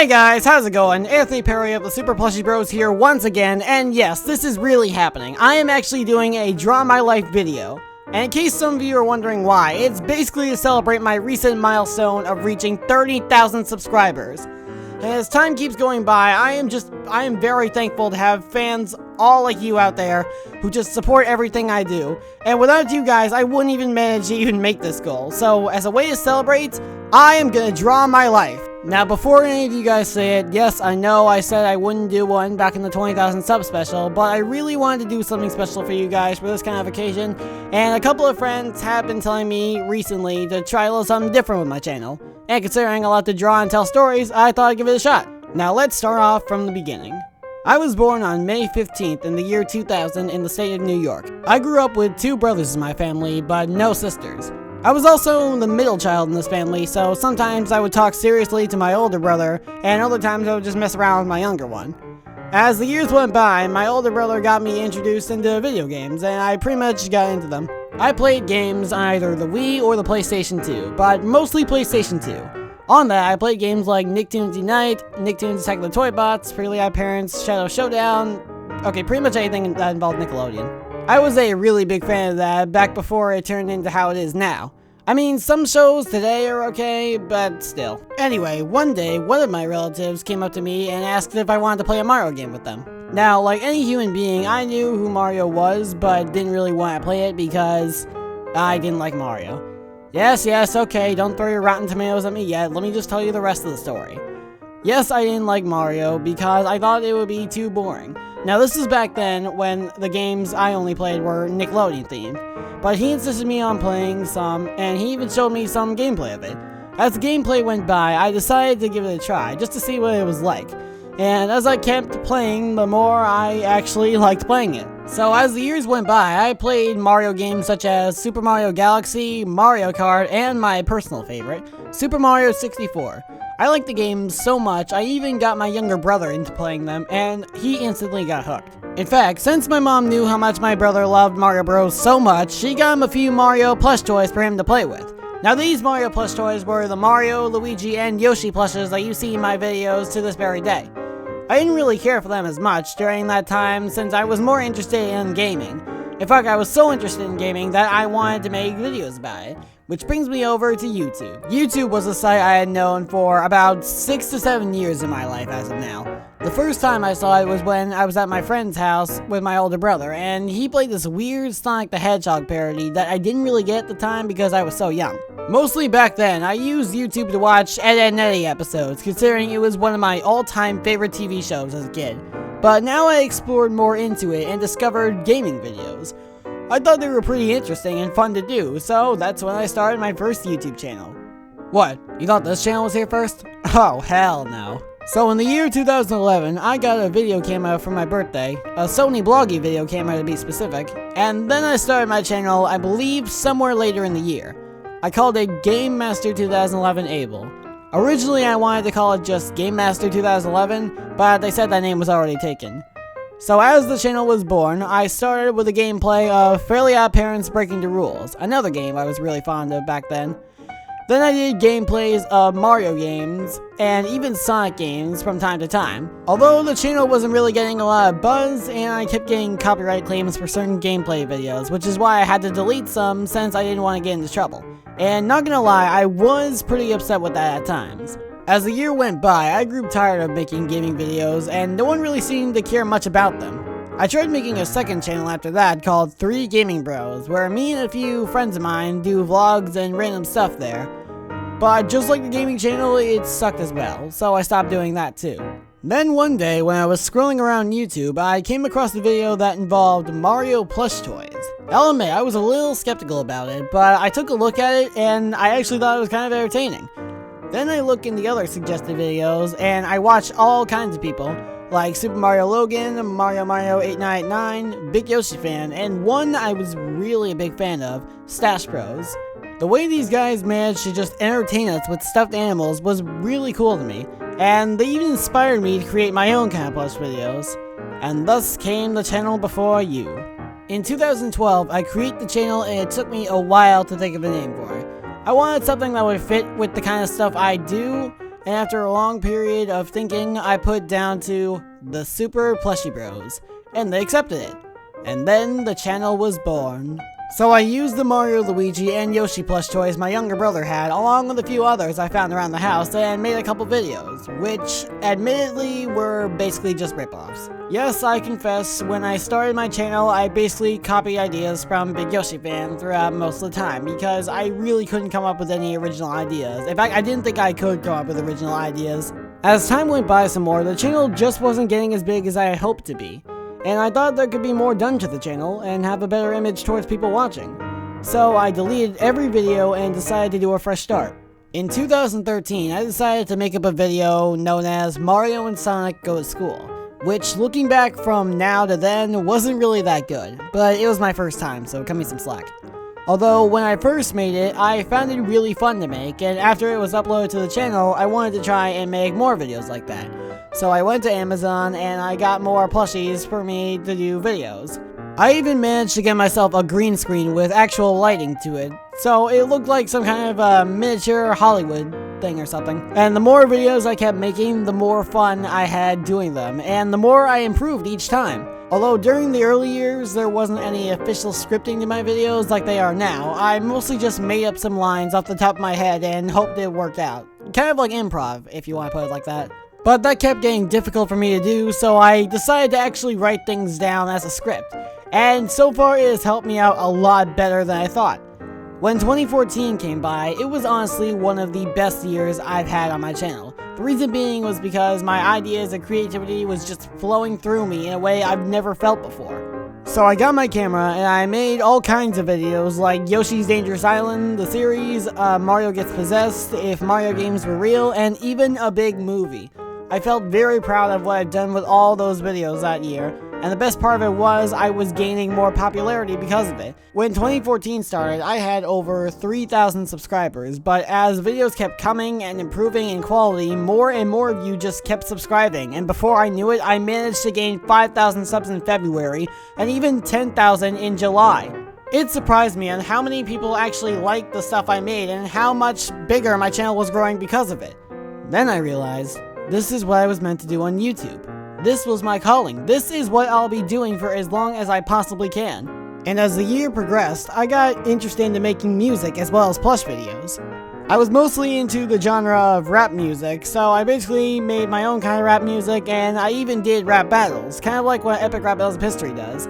Hey guys, how's it going? Anthony Perry of TheSuperplushybros here once again, and yes, this is really happening. I am actually doing a Draw My Life video. And in case some of you are wondering why, it's basically to celebrate my recent milestone of reaching 30,000 subscribers. And as time keeps going by, I am very thankful to have fans all like you out there who just support everything I do. And without you guys, I wouldn't even manage to even make this goal. So as a way to celebrate, I am gonna draw my life. Now, before any of you guys say it, yes, I know I said I wouldn't do one back in the 20,000 sub special, but I really wanted to do something special for you guys for this kind of occasion, and a couple of friends have been telling me recently to try a little something different with my channel. And considering I like to draw and tell stories, I thought I'd give it a shot. Now, let's start off from the beginning. I was born on May 15th in the year 2000 in the state of New York. I grew up with 2 brothers in my family, but no sisters. I was also the middle child in this family, so sometimes I would talk seriously to my older brother, and other times I would just mess around with my younger one. As the years went by, my older brother got me introduced into video games, and I pretty much got into them. I played games on either the Wii or the PlayStation 2, but mostly PlayStation 2. On that, I played games like Nicktoons Unite, Nicktoons Attack the Toy Bots, Fairly Odd Parents, Shadow Showdown, okay, pretty much anything that involved Nickelodeon. I was a really big fan of that back before it turned into how it is now. I mean, some shows today are okay, but still. Anyway, one day, one of my relatives came up to me and asked if I wanted to play a Mario game with them. Now, like any human being, I knew who Mario was, but didn't really want to play it because I didn't like Mario. Yes, okay, don't throw your rotten tomatoes at me yet, let me just tell you the rest of the story. Yes, I didn't like Mario because I thought it would be too boring. Now, this is back then when the games I only played were Nickelodeon themed. But he insisted me on playing some, and he even showed me some gameplay of it. As the gameplay went by, I decided to give it a try, just to see what it was like. And as I kept playing, the more I actually liked playing it. So as the years went by, I played Mario games such as Super Mario Galaxy, Mario Kart, and my personal favorite, Super Mario 64. I liked the games so much, I even got my younger brother into playing them, and he instantly got hooked. In fact, since my mom knew how much my brother loved Mario Bros so much, she got him a few Mario plush toys for him to play with. Now, these Mario plush toys were the Mario, Luigi, and Yoshi plushes that you see in my videos to this very day. I didn't really care for them as much during that time since I was more interested in gaming. In fact, I was so interested in gaming that I wanted to make videos about it. Which brings me over to YouTube. YouTube was a site I had known for about 6 to 7 years in my life as of now. The first time I saw it was when I was at my friend's house with my older brother, and he played this weird Sonic the Hedgehog parody that I didn't really get at the time because I was so young. Mostly back then, I used YouTube to watch Ed, Edd n Eddy episodes, considering it was one of my all-time favorite TV shows as a kid. But now I explored more into it and discovered gaming videos. I thought they were pretty interesting and fun to do, so that's when I started my first YouTube channel. What? You thought this channel was here first? Oh, hell no. So in the year 2011, I got a video camera for my birthday, a Sony Bloggy video camera to be specific, and then I started my channel, I believe, somewhere later in the year. I called it Game Master 2011 Able. Originally I wanted to call it just Game Master 2011, but they said that name was already taken. So as the channel was born, I started with a gameplay of Fairly Odd Parents Breaking the Rules, another game I was really fond of back then. Then I did gameplays of Mario games, and even Sonic games from time to time. Although the channel wasn't really getting a lot of buzz, and I kept getting copyright claims for certain gameplay videos, which is why I had to delete some since I didn't want to get into trouble. And not gonna lie, I was pretty upset with that at times. As the year went by, I grew tired of making gaming videos, and no one really seemed to care much about them. I tried making a second channel after that called 3 Gaming Bros, where me and a few friends of mine do vlogs and random stuff there. But just like the gaming channel, it sucked as well, so I stopped doing that too. Then one day, when I was scrolling around YouTube, I came across a video that involved Mario plush toys. I'll admit, I was a little skeptical about it, but I took a look at it, and I actually thought it was kind of entertaining. Then I looked in the other suggested videos, and I watched all kinds of people, like Super Mario Logan, Mario 8989, Big Yoshi Fan, and one I was really a big fan of, Stash Bros. The way these guys managed to just entertain us with stuffed animals was really cool to me, and they even inspired me to create my own kind of plush videos. And thus came the channel before you. In 2012, I created the channel and it took me a while to think of a name for it. I wanted something that would fit with the kind of stuff I do, and after a long period of thinking, I put down to TheSuperplushybros, and they accepted it. And then the channel was born. So I used the Mario, Luigi, and Yoshi plush toys my younger brother had, along with a few others I found around the house, and made a couple videos, which admittedly were basically just ripoffs. Yes, I confess, when I started my channel, I basically copied ideas from Big Yoshi fan throughout most of the time, because I really couldn't come up with any original ideas. In fact, I didn't think I could come up with original ideas. As time went by some more, the channel just wasn't getting as big as I had hoped to be. And I thought there could be more done to the channel and have a better image towards people watching. So I deleted every video and decided to do a fresh start. In 2013, I decided to make up a video known as Mario and Sonic Go to School, which looking back from now to then wasn't really that good, but it was my first time, so cut me some slack. Although when I first made it, I found it really fun to make, and after it was uploaded to the channel, I wanted to try and make more videos like that. So I went to Amazon and I got more plushies for me to do videos. I even managed to get myself a green screen with actual lighting to it, so it looked like some kind of a miniature Hollywood thing or something. And the more videos I kept making, the more fun I had doing them, and the more I improved each time. Although during the early years, there wasn't any official scripting to my videos like they are now, I mostly just made up some lines off the top of my head and hoped it worked out. Kind of like improv, if you want to put it like that. But that kept getting difficult for me to do, so I decided to actually write things down as a script. And so far it has helped me out a lot better than I thought. When 2014 came by, it was honestly one of the best years I've had on my channel. The reason being was because my ideas and creativity was just flowing through me in a way I've never felt before. So I got my camera and I made all kinds of videos like Yoshi's Dangerous Island, the series, Mario Gets Possessed, If Mario Games Were Real, and even a big movie. I felt very proud of what I'd done with all those videos that year, and the best part of it was I was gaining more popularity because of it. When 2014 started, I had over 3,000 subscribers, but as videos kept coming and improving in quality, more and more of you just kept subscribing, and before I knew it, I managed to gain 5,000 subs in February, and even 10,000 in July. It surprised me on how many people actually liked the stuff I made, and how much bigger my channel was growing because of it. Then I realized, this is what I was meant to do on YouTube. This was my calling. This is what I'll be doing for as long as I possibly can. And as the year progressed, I got interested into making music as well as plush videos. I was mostly into the genre of rap music, so I basically made my own kind of rap music, and I even did rap battles, kind of like what Epic Rap Battles of History does.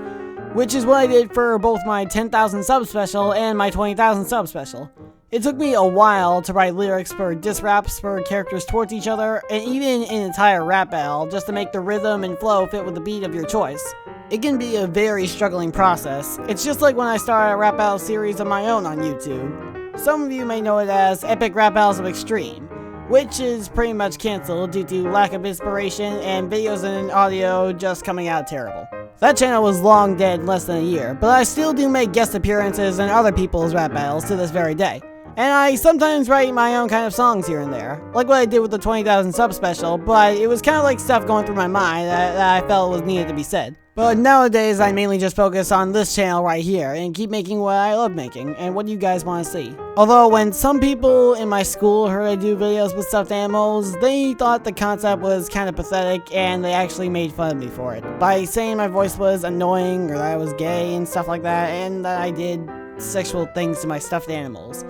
Which is what I did for both my 10,000 sub special and my 20,000 sub special. It took me a while to write lyrics for diss raps for characters towards each other, and even an entire rap battle just to make the rhythm and flow fit with the beat of your choice. It can be a very struggling process. It's just like when I started a rap battle series of my own on YouTube. Some of you may know it as Epic Rap Battles of Extreme, which is pretty much cancelled due to lack of inspiration and videos and audio just coming out terrible. That channel was long dead in less than a year, but I still do make guest appearances in other people's rap battles to this very day. And I sometimes write my own kind of songs here and there, like what I did with the 20,000 sub special, but it was kind of like stuff going through my mind that I felt was needed to be said. But nowadays I mainly just focus on this channel right here and keep making what I love making and what you guys want to see. Although when some people in my school heard I do videos with stuffed animals, they thought the concept was kind of pathetic and they actually made fun of me for it, by saying my voice was annoying or that I was gay and stuff like that, and that I did sexual things to my stuffed animals.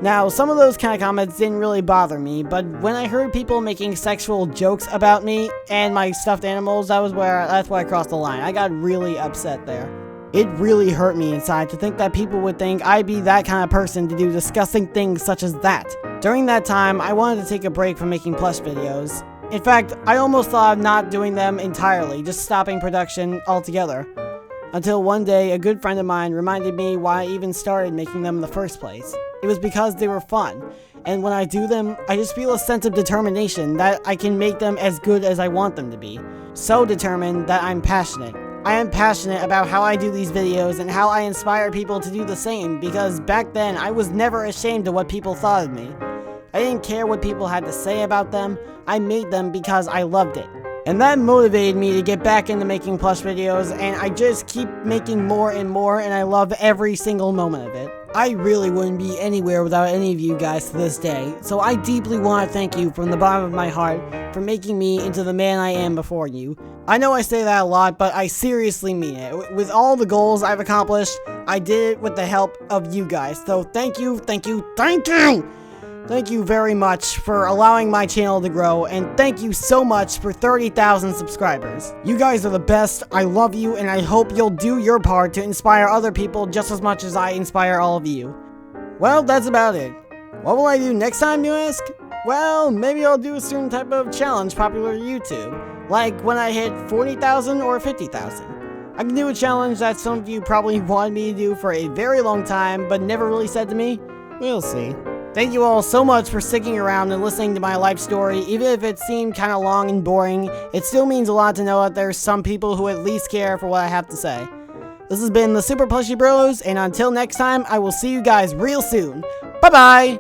Now, some of those kind of comments didn't really bother me, but when I heard people making sexual jokes about me and my stuffed animals, that's where I crossed the line. I got really upset there. It really hurt me inside to think that people would think I'd be that kind of person to do disgusting things such as that. During that time, I wanted to take a break from making plush videos. In fact, I almost thought of not doing them entirely, just stopping production altogether. Until one day, a good friend of mine reminded me why I even started making them in the first place. It was because they were fun, and when I do them, I just feel a sense of determination that I can make them as good as I want them to be. So determined that I'm passionate. I am passionate about how I do these videos and how I inspire people to do the same, because back then I was never ashamed of what people thought of me. I didn't care what people had to say about them. I made them because I loved it. And that motivated me to get back into making plush videos, and I just keep making more and more, and I love every single moment of it. I really wouldn't be anywhere without any of you guys to this day, so I deeply want to thank you from the bottom of my heart for making me into the man I am before you. I know I say that a lot, but I seriously mean it. With all the goals I've accomplished, I did it with the help of you guys, so thank you, thank you, thank you! Thank you very much for allowing my channel to grow, and thank you so much for 30,000 subscribers. You guys are the best, I love you, and I hope you'll do your part to inspire other people just as much as I inspire all of you. Well, that's about it. What will I do next time, you ask? Well, maybe I'll do a certain type of challenge popular to YouTube, like when I hit 40,000 or 50,000. I can do a challenge that some of you probably wanted me to do for a very long time, but never really said to me. We'll see. Thank you all so much for sticking around and listening to my life story. Even if it seemed kind of long and boring, it still means a lot to know that there's some people who at least care for what I have to say. This has been the Super Plushy Bros, and until next time, I will see you guys real soon. Bye-bye!